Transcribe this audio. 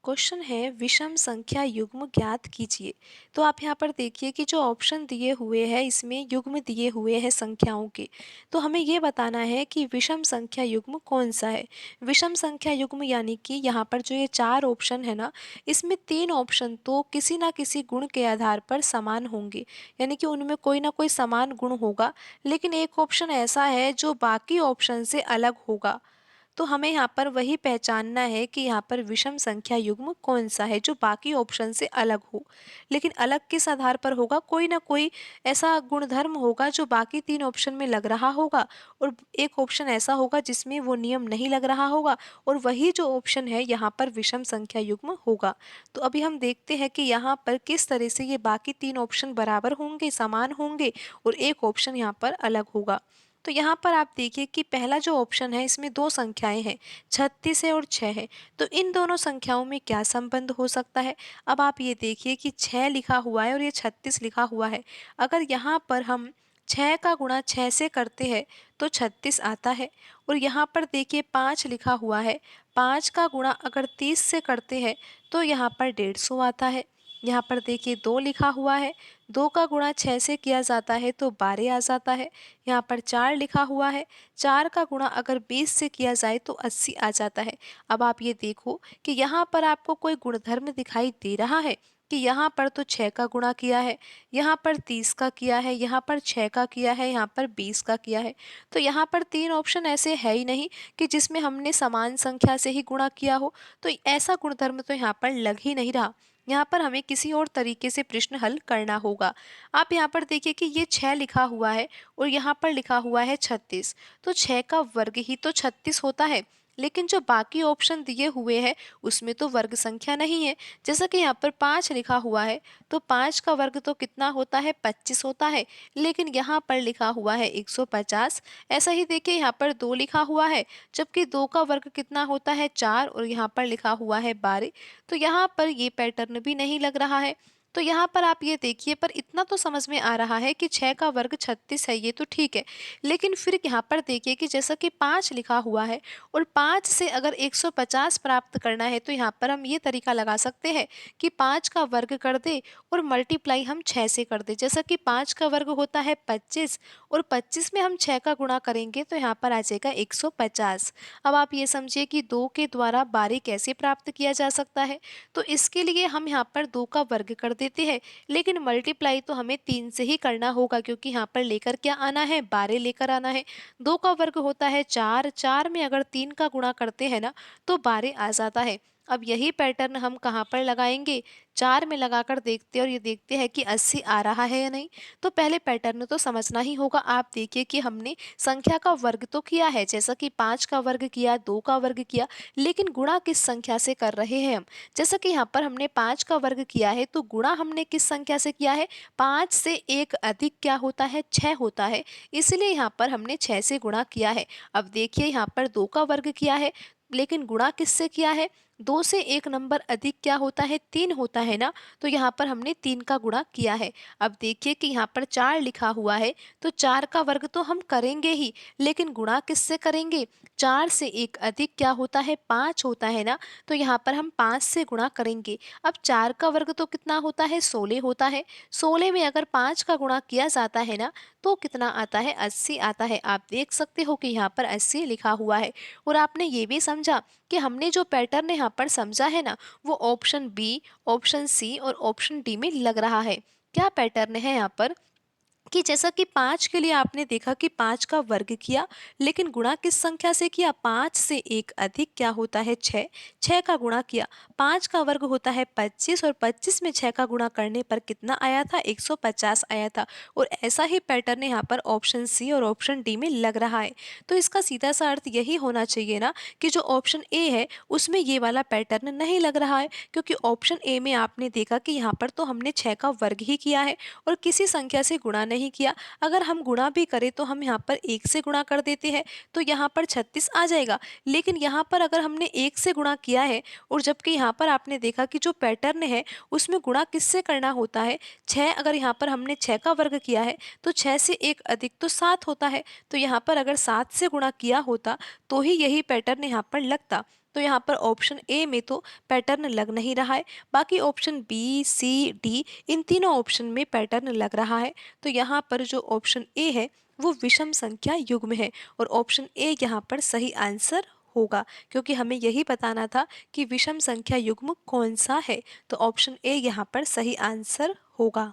Question है विषम संख्या युग्म ज्ञात कीजिए। तो आप यहाँ पर देखिए कि जो ऑप्शन दिए हुए हैं इसमें युग्म दिए हुए हैं संख्याओं के। तो हमें ये बताना है कि विषम संख्या युग्म कौन सा है। विषम संख्या युग्म यानी कि यहाँ पर जो ये चार ऑप्शन है ना, इसमें तीन ऑप्शन तो किसी ना किसी गुण के आधार पर समान होंगे, यानी कि उनमें कोई ना कोई समान गुण होगा। लेकिन एक ऑप्शन ऐसा है जो बाकी ऑप्शन से अलग होगा। तो हमें यहाँ पर वही पहचानना है कि यहाँ पर विषम संख्या युग्म कौन सा है जो बाकी ऑप्शन से अलग हो। लेकिन अलग किस आधार पर होगा, कोई ना कोई ऐसा गुणधर्म होगा जो बाकी तीन ऑप्शन में लग रहा होगा, और एक ऑप्शन ऐसा होगा जिसमें वो नियम नहीं लग रहा होगा, और वही जो ऑप्शन है यहाँ पर विषम संख्या युग्म होगा। तो अभी हम देखते हैं कि यहाँ पर किस तरह से ये बाकी तीन ऑप्शन बराबर होंगे, समान होंगे, और एक ऑप्शन यहाँ पर अलग होगा। तो यहाँ पर आप देखिए कि पहला जो ऑप्शन है इसमें दो संख्याएं हैं, 36 है और 6 है। तो इन दोनों संख्याओं में क्या संबंध हो सकता है। अब आप ये देखिए कि 6 लिखा हुआ है और ये 36 लिखा हुआ है। अगर यहाँ पर हम 6 का गुणा 6 से करते हैं तो 36 आता है। और यहाँ पर देखिए 5 लिखा हुआ है, 5 का गुणा अगर 30 से करते हैं तो यहाँ पर 150 आता है। यहाँ पर देखिए 2 लिखा हुआ है, 2 का गुणा 6 से किया जाता है तो 12 आ जाता है। यहाँ पर 4 लिखा हुआ है, 4 का गुणा अगर 20 से किया जाए तो 80 आ जाता है। अब आप ये देखो कि यहाँ पर आपको कोई गुणधर्म दिखाई दे रहा है कि यहाँ पर तो 6 का गुणा किया है, यहाँ पर 30 का किया है, यहाँ पर 6 का किया है, यहाँ पर 20 का किया है। तो यहाँ पर तीन ऑप्शन ऐसे है ही नहीं कि जिसमें हमने समान संख्या से ही गुणा किया हो। तो ऐसा गुणधर्म तो यहाँ पर लग ही नहीं रहा। यहाँ पर हमें किसी और तरीके से प्रश्न हल करना होगा। आप यहाँ पर देखिए कि ये 6 लिखा हुआ है और यहाँ पर लिखा हुआ है 36। तो 6 का वर्ग ही तो 36 होता है। लेकिन जो बाकी ऑप्शन दिए हुए हैं उसमें तो वर्ग संख्या नहीं है। जैसा कि यहाँ पर 5 लिखा हुआ है, तो 5 का वर्ग तो कितना होता है, 25 होता है। लेकिन यहाँ पर लिखा हुआ है 150। ऐसा ही देखिए यहाँ पर 2 लिखा हुआ है, जबकि 2 का वर्ग कितना होता है, 4, और यहाँ पर लिखा हुआ है 12। तो यहाँ पर ये पैटर्न भी नहीं लग रहा है। तो यहाँ पर आप ये देखिए, पर इतना तो समझ में आ रहा है कि 6 का वर्ग 36 है, ये तो ठीक है। लेकिन फिर यहाँ पर देखिए कि जैसा कि 5 लिखा हुआ है और 5 से अगर 150 प्राप्त करना है तो यहाँ पर हम ये तरीका लगा सकते हैं कि 5 का वर्ग कर दे और मल्टीप्लाई हम 6 से कर दे। जैसा कि 5 का वर्ग होता है 25 और 25 में हम 6 का गुणा करेंगे तो यहाँ पर आ जाएगा 150। अब आप ये समझिए कि 2 के द्वारा 12 कैसे प्राप्त किया जा सकता है। तो इसके लिए हम यहाँ पर 2 का वर्ग कर देते हैं, लेकिन मल्टीप्लाई तो हमें 3 से ही करना होगा, क्योंकि यहाँ पर लेकर क्या आना है, 12 लेकर आना है। 2 का वर्ग होता है 4, 4 में अगर 3 का गुणा करते हैं ना तो 12 आ जाता है। अब यही पैटर्न हम कहाँ पर लगाएंगे, 4 में लगाकर देखते हैं और ये देखते हैं कि 80 आ रहा है या नहीं। तो पहले पैटर्न तो समझना ही होगा। आप देखिए कि हमने संख्या का वर्ग तो किया है, जैसा कि 5 का वर्ग किया, 2 का वर्ग किया, लेकिन गुणा किस संख्या से कर रहे हैं हम। जैसा कि यहाँ पर हमने 5 का वर्ग किया है तो गुणा हमने किस संख्या से किया है, 5 से 1 अधिक क्या होता है, 6 होता है। इसलिए यहाँ पर हमने 6 से गुणा किया है। अब देखिए यहाँ पर 2 का वर्ग किया है, लेकिन गुणा किससे किया है, 2 से 1 नंबर अधिक क्या होता है, 3 होता है ना। तो यहाँ पर हमने 3 का गुणा किया है। अब देखिए कि यहाँ पर 4 लिखा हुआ है, तो 4 का वर्ग तो हम करेंगे ही, लेकिन गुणा किससे करेंगे, 4 से 1 अधिक क्या होता है, 5 होता है ना। तो यहाँ पर हम 5 से गुणा करेंगे। अब 4 का वर्ग तो कितना होता है, 16 होता है। 16 में अगर 5 का गुणा किया जाता है ना तो कितना आता है, 80 आता है। आप देख सकते हो कि यहाँ पर 80 लिखा हुआ है। और आपने ये भी समझा कि हमने जो पैटर्न यहाँ पर समझा है ना, वो ऑप्शन बी, ऑप्शन सी और ऑप्शन डी में लग रहा है। क्या पैटर्न है यहाँ पर कि जैसा कि 5 के लिए आपने देखा कि 5 का वर्ग किया, लेकिन गुणा किस संख्या से किया, 5 से 1 अधिक क्या होता है, 6, 6 का गुणा किया। 5 का वर्ग होता है 25 और 25 में 6 का गुणा करने पर कितना आया था, 150 आया था। और ऐसा ही पैटर्न यहाँ पर ऑप्शन सी और ऑप्शन डी में लग रहा है। तो इसका सीधा सा अर्थ यही होना चाहिए ना कि जो ऑप्शन ए है उसमें ये वाला पैटर्न नहीं लग रहा है, क्योंकि ऑप्शन ए में आपने देखा कि यहाँ पर तो हमने 6 का वर्ग ही किया है और किसी संख्या से गुणा नहीं किया। अगर हम गुणा भी करें तो हम यहाँ पर 1 से गुणा कर देते हैं तो यहाँ पर 36 आ जाएगा। लेकिन यहाँ पर अगर हमने 1 से गुणा किया है, और जबकि यहाँ पर आपने देखा कि जो पैटर्न है उसमें गुणा किससे करना होता है, 6, अगर यहाँ पर हमने 6 का वर्ग किया है तो 6 से 1 अधिक तो 7 होता है। तो यहाँ पर अगर 7 से गुणा किया होता तो ही यही पैटर्न यहाँ पर लगता। तो यहाँ पर ऑप्शन ए में तो पैटर्न लग नहीं रहा है, बाकी ऑप्शन बी, सी, डी इन तीनों ऑप्शन में पैटर्न लग रहा है। तो यहाँ पर जो ऑप्शन ए है वो विषम संख्या युग्म है और ऑप्शन ए यहाँ पर सही आंसर होगा, क्योंकि हमें यही बताना था कि विषम संख्या युग्म कौन सा है। तो ऑप्शन ए यहाँ पर सही आंसर होगा।